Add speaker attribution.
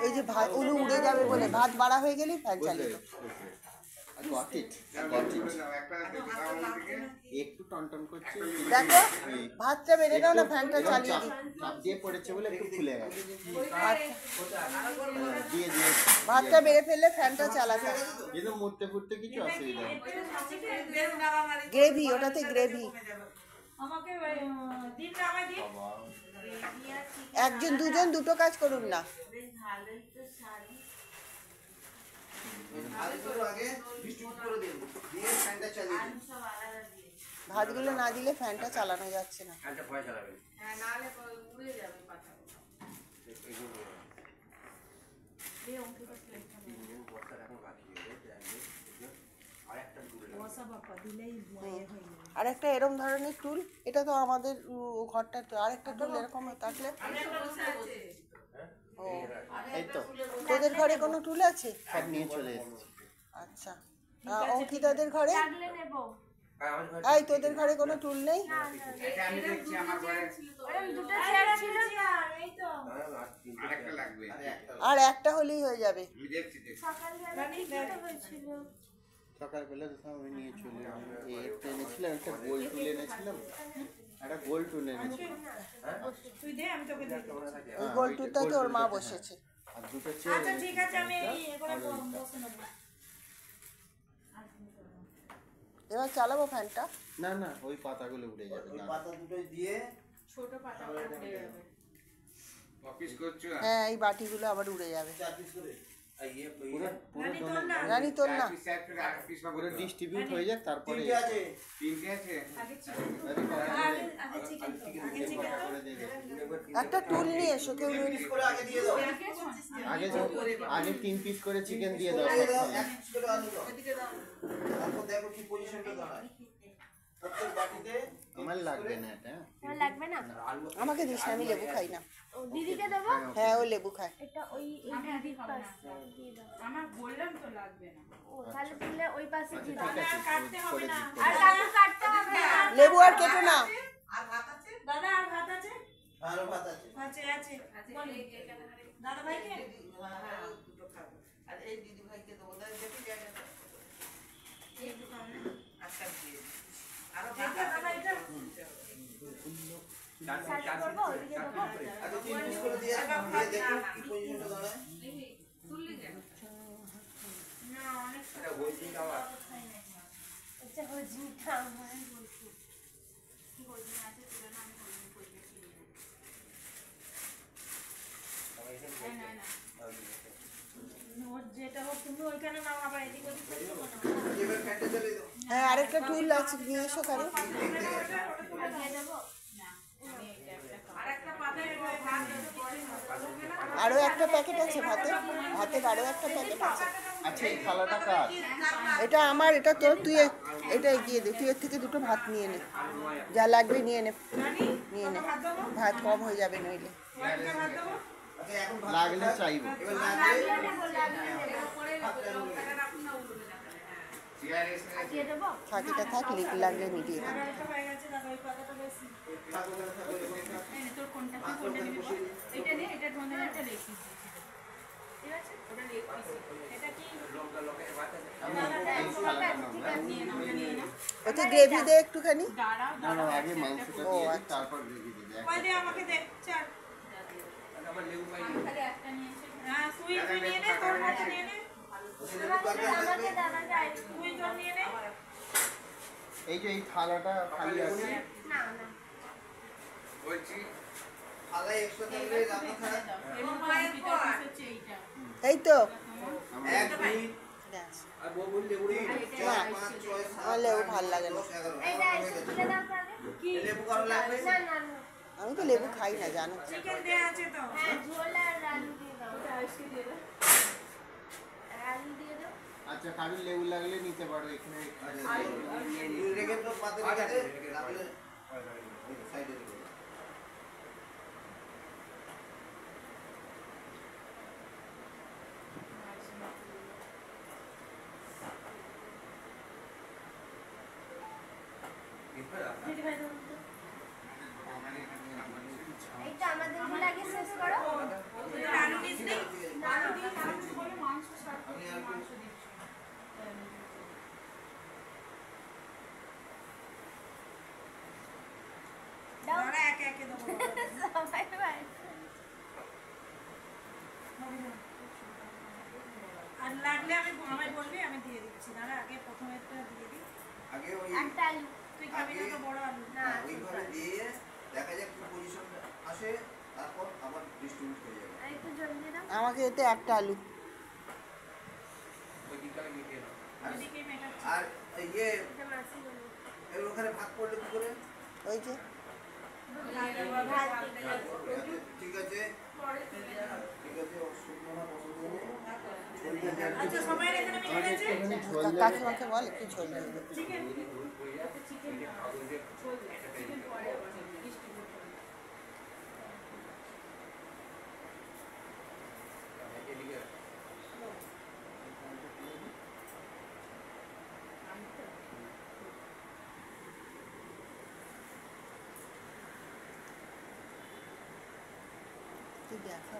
Speaker 1: এই যে ভাত উলু উড়ে যাবে বলে ভাত বাড়া হয়ে গেলেই ফ্যান চালিয়ে দাও।
Speaker 2: একটু টনটন করছে,
Speaker 1: দেখো ভাতটা বেড়ে দাও না, ফ্যানটা চালিয়ে দিই।
Speaker 2: চাপ দিয়ে পড়েছে বলে একটু ফুলে গেছে।
Speaker 1: ভাতটা বেড়ে ফেললে ফ্যানটা চালাতে হবে।
Speaker 2: কিন্তু মুড়তে ফুটতে কিছু অসুবিধা নেই।
Speaker 1: গ্রেভি, ওটাতে গ্রেভি। একজন দুজন দুটো কাজ করুন না। ভাতগুলো না দিলে ফ্যানটা চালানো যাচ্ছে না। আর একটা এরকম ধরনের টুল, এটা তো আমাদের ঘরটা, তো আরেকটা টুল এরকম থাকলে। ও এই তো, তোদের ঘরে কোনো টুল আছে?
Speaker 2: সব নিয়ে চলে এসেছি।
Speaker 1: আচ্ছা, অঙ্কিতাদের ঘরে? এই তোদের ঘরে কোনো টুল নেই? আর একটা হলেই হয়ে যাবে।
Speaker 2: সকালবেলা তো আমি নিয়ে চলে একটা এনেছিলাম, একটা গোল টুল এনেছিলাম, একটা গোল টুল এনেছিলাম।
Speaker 1: ওই গোল টুলটাতে ওর মা বসেছে।
Speaker 2: আর দুটো চেয়ার।
Speaker 1: এবার চালাবো ফ্যানটা।
Speaker 2: না না, ওই পাতাগুলো উড়ে যাবে। পাতা দুটো দিয়ে ছোট পাতা উড়ে যাবে। অফিস করছো?
Speaker 1: হ্যাঁ, এই বাটিগুলো আবার উড়ে যাবে।
Speaker 2: রানী তোর না পুরো ডিস্ট্রিবিউট হয়ে যায়, তারপরে
Speaker 1: একটা টুল নিয়ে এসো, কেউ
Speaker 2: আগে 3 পিস করে চিকেন দিয়ে দাও। দেখো কি পজিশনটা দাঁড়ায়। আমার লাগবে না, এটা
Speaker 3: আমার লাগবে না।
Speaker 1: আমাকে দিস না, আমি লেবু খাই না।
Speaker 3: ও দিদিকে দেবো?
Speaker 1: হ্যাঁ, ও লেবু খায়।
Speaker 3: এটা ওই দিদির পাশে দিয়ে দাও।
Speaker 4: আমার বললাম তো লাগবে না।
Speaker 3: ও তাহলে তুলে ওই পাশে দিয়ে দাও।
Speaker 4: আর কাটতে হবে না।
Speaker 3: আর কাকু কাটতে হবে না।
Speaker 1: লেবু আর কেটো না।
Speaker 4: আর ভাত আছে? দাদা আর ভাত আছে?
Speaker 2: আরো ভাত আছে।
Speaker 4: আছে আছে। দাদা ভাইকে?
Speaker 5: হ্যাঁ, দুটো খাবো। আর এই দিদি ভাইকে দেবো। দেখি জায়গা এই দুটো আমি আচ্ছা দিয়ে দিই। আরো ভাত আছে দাদা এটা?
Speaker 3: সার্ভ করবো ওইদিকে দেবো?
Speaker 5: আচ্ছা 3 পিস করে দিয়ে দেখো কি পজিশনটা দাঁড়ায়।
Speaker 4: তুললি কেন? না অনেক
Speaker 5: এটা হইছে খাওয়া।
Speaker 3: আচ্ছা হজিটা আমার বলছি।
Speaker 4: কি হইছে আছে তুলে না, আমি হইছে কইতে ছিল। না না নোট যেটা হোক তুমি ওইখানে নাও, আবার এদিক ওদিক করছো কেন?
Speaker 5: এবার ফ্যানটা চালিয়ে দাও।
Speaker 1: হ্যাঁ, আরেকটা টুল আছে, নিয়ে এসো কারো।
Speaker 3: ওটা দিয়ে দেবো?
Speaker 4: না আমি আরেকটা পাতায় ভাত পরে হবে।
Speaker 1: আরো একটা প্যাকেট আছে ভাতের আরো একটা প্যাকেট আছে।
Speaker 2: আচ্ছা, এই থালাটা কার?
Speaker 1: এটা আমার, এটা তোর, তুই এটা এগিয়ে দে। তুই এর থেকে দুটো ভাত নিয়ে নে, যা লাগবে নিয়ে নে, নিয়ে নে। ভাত কম হয়ে যাবে নইলে।
Speaker 5: আচ্ছা এখন
Speaker 2: লাগলে চাইবো।
Speaker 5: এবার লাগলে
Speaker 3: দিয়ে দেবো?
Speaker 1: থাকিটা থাক, লাগলে মিডিয়ে দেবে।
Speaker 4: এটা হয়ে গেছে দাদা, ওই পাতাটা বেশি। এই তোর কোনটা কি কোনটা নিবি? এটা নে, এটা ধনে এটা লেগ পিস। ঠিক আছে? ওটা লেগ পিস। এটা কি লঙ্কা ভাত আছে? নিয়ে নাও, ওটা নিয়ে নাও।
Speaker 1: ওতে গ্রেভি দে একটুখানি।
Speaker 4: দাঁড়াও
Speaker 2: না না, আগে মাংসটা দিয়ে দিই, তারপর গ্রেভি দিই।
Speaker 4: ওই দে আমাকে দে, চাল।
Speaker 5: আমার লেবু পাই।
Speaker 4: খালি একটা নিয়ে এসে। হ্যাঁ, তুই নিয়ে নে, তোর ভাত নিয়ে নে।
Speaker 3: আমাকে দাদা
Speaker 4: তুই তোর নিয়ে নে।
Speaker 2: এই যে এই থালাটা খালি আছে।
Speaker 3: না না
Speaker 5: বলছি থালা এক্সট্রা থাকলে রান্না খারাপ।
Speaker 4: এবং মায়ের পিতা হচ্ছে এইটা।
Speaker 1: এই তো
Speaker 5: এক দুই
Speaker 1: ব্যাস।
Speaker 5: আর বউ বললে লেবুড়ি 4 5 6 7
Speaker 1: আমার লেবু ভাল লাগে না।
Speaker 5: 11
Speaker 3: এইটা এসে তুলে দাও তাহলে।
Speaker 4: কি
Speaker 5: লেবু কারো লাগবে?
Speaker 3: না না না।
Speaker 1: আমি তো লেবু খাই না, জানো।
Speaker 4: চিকেন দেয়া আছে তো?
Speaker 3: হ্যাঁ, ঝোল আর আলু দিয়ে দাও।
Speaker 4: ওটা আইসে দিয়ে দে।
Speaker 3: আলু দিয়ে দাও।
Speaker 2: আচ্ছা, কারোর লেবু লাগলে নিতে পারো এখানে।
Speaker 5: রেখে তো পাতে রেখে দে লাগলে সাইডে রেখে দে।
Speaker 4: দিদি ভাই দাও তো। লাগলে আমায় বলবি, আমি দিয়ে দিচ্ছি। না আগে প্রথমেরটা দিয়ে দিই।
Speaker 6: আগে ওই
Speaker 3: একটা আলু।
Speaker 4: তুই খাবি না তো বড় আলু?
Speaker 3: না,
Speaker 6: ওইভাবে দিয়ে দেখা যাক কি পজিশন আসে, তারপর আবার ডিস্ট্রিবিউট হয়ে যাবে।
Speaker 3: আর একটু জল দিয়ে দাও।
Speaker 1: আমাকে এতে একটা আলু।
Speaker 6: আর
Speaker 4: এদিকে মেটাচ্ছি।
Speaker 6: আর ইয়ে
Speaker 3: এটা মাসি বলবে।
Speaker 6: এর ওখানে ভাগ করলে কি করে?
Speaker 1: ওই যে
Speaker 3: ভাত দিয়ে দাও।
Speaker 6: ঠিক আছে ঠিক আছে, শুকনো না পছন্দ হলে
Speaker 4: আচ্ছা, সবাই এখানে মিলে গেছে?
Speaker 1: কাকিমাকে বল একটু ঝোল দিয়ে দে।
Speaker 4: চিকেন চিকেন চিকেন পরে আবার ডিস্ট্রিবিউট করব।
Speaker 1: তুই দেখা